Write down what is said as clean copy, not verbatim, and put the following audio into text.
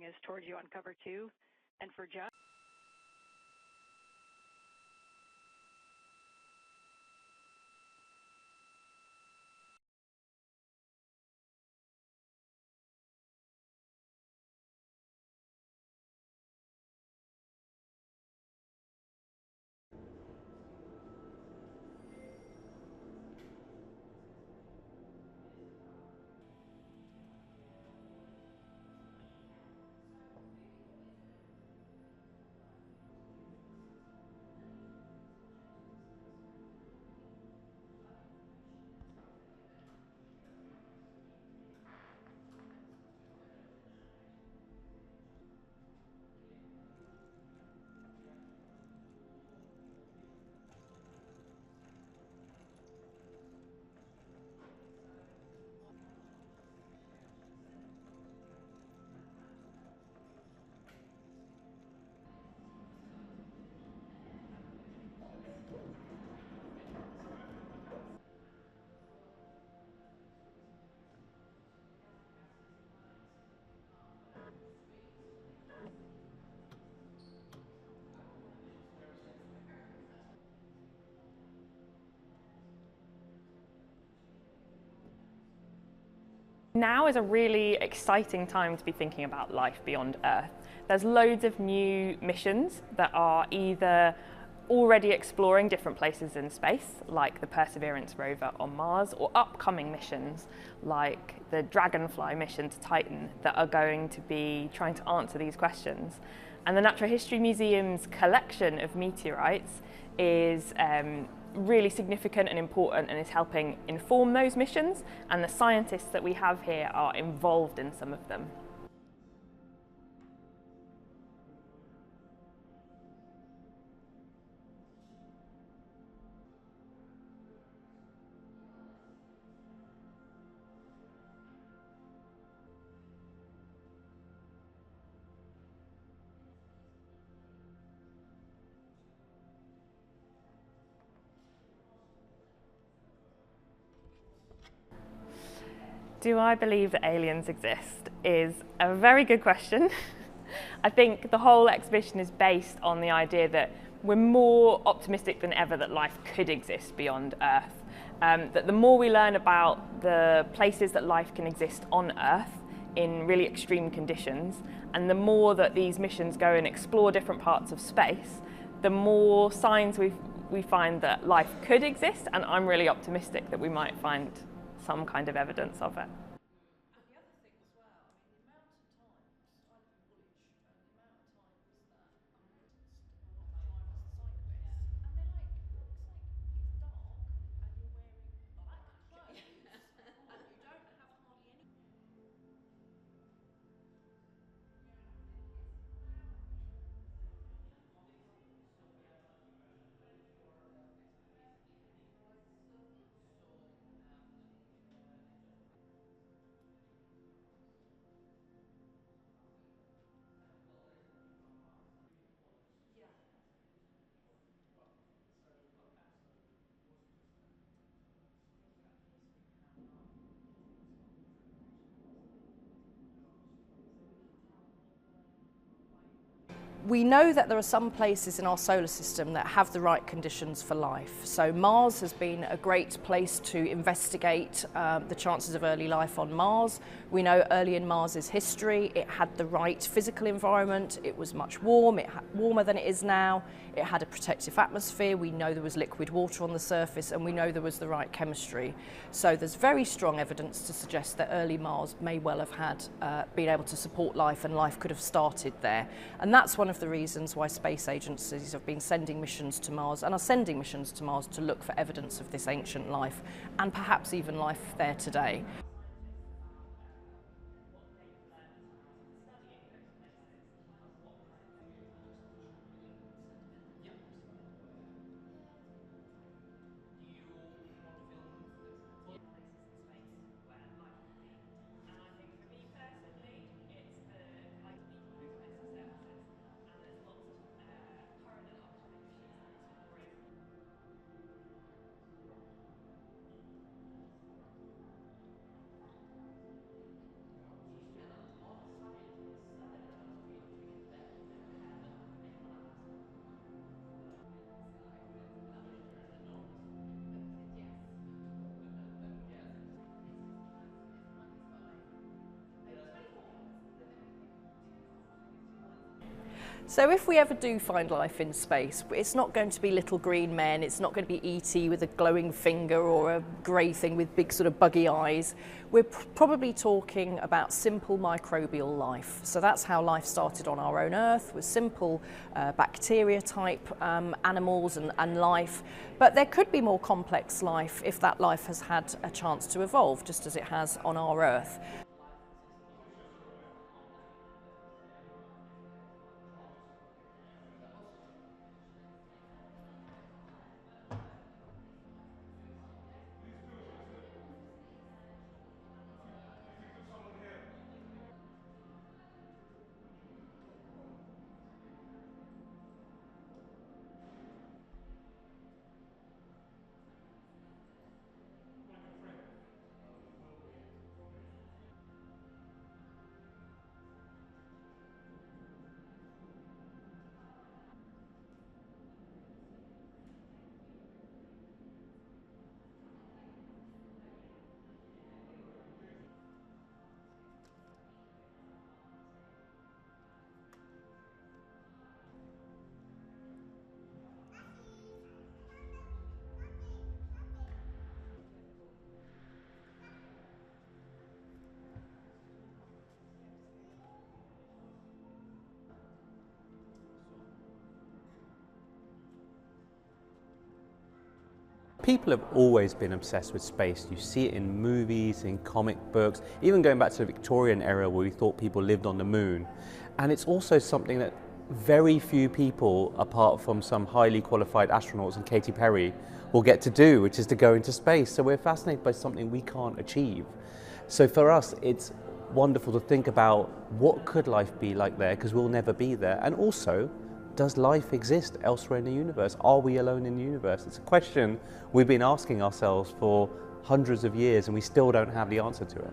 is towards you on cover 2. And for John. Now is a really exciting time to be thinking about life beyond Earth. There's loads of new missions that are either already exploring different places in space, like the Perseverance rover on Mars, or upcoming missions like the Dragonfly mission to Titan that are going to be trying to answer these questions. And the Natural History Museum's collection of meteorites is really significant and important and is helping inform those missions, and the scientists that we have here are involved in some of them. Do I believe that aliens exist is a very good question. I think the whole exhibition is based on the idea that we're more optimistic than ever that life could exist beyond Earth. That the more we learn about the places that life can exist on Earth in really extreme conditions, and the more that these missions go and explore different parts of space, the more signs we find that life could exist, and I'm really optimistic that we might find some kind of evidence of it. We know that there are some places in our solar system that have the right conditions for life. So Mars has been a great place to investigate the chances of early life on Mars. We know early in Mars's history it had the right physical environment, it was much warmer than it is now, it had a protective atmosphere, we know there was liquid water on the surface, and we know there was the right chemistry. So there's very strong evidence to suggest that early Mars may well have had been able to support life, and life could have started there. And that's one of the reasons why space agencies have been sending missions to Mars and are sending missions to Mars to look for evidence of this ancient life, and perhaps even life there today. So if we ever do find life in space, it's not going to be little green men, it's not going to be E.T. with a glowing finger or a grey thing with big sort of buggy eyes. We're probably talking about simple microbial life. So that's how life started on our own Earth, with simple bacteria type animals and life. But there could be more complex life if that life has had a chance to evolve, just as it has on our Earth. People have always been obsessed with space. You see it in movies, in comic books, even going back to the Victorian era where we thought people lived on the moon. And it's also something that very few people, apart from some highly qualified astronauts and Katy Perry, will get to do, which is to go into space. So we're fascinated by something we can't achieve. So for us, it's wonderful to think about what could life be like there, because we'll never be there. And also, does life exist elsewhere in the universe? Are we alone in the universe? It's a question we've been asking ourselves for hundreds of years and we still don't have the answer to it.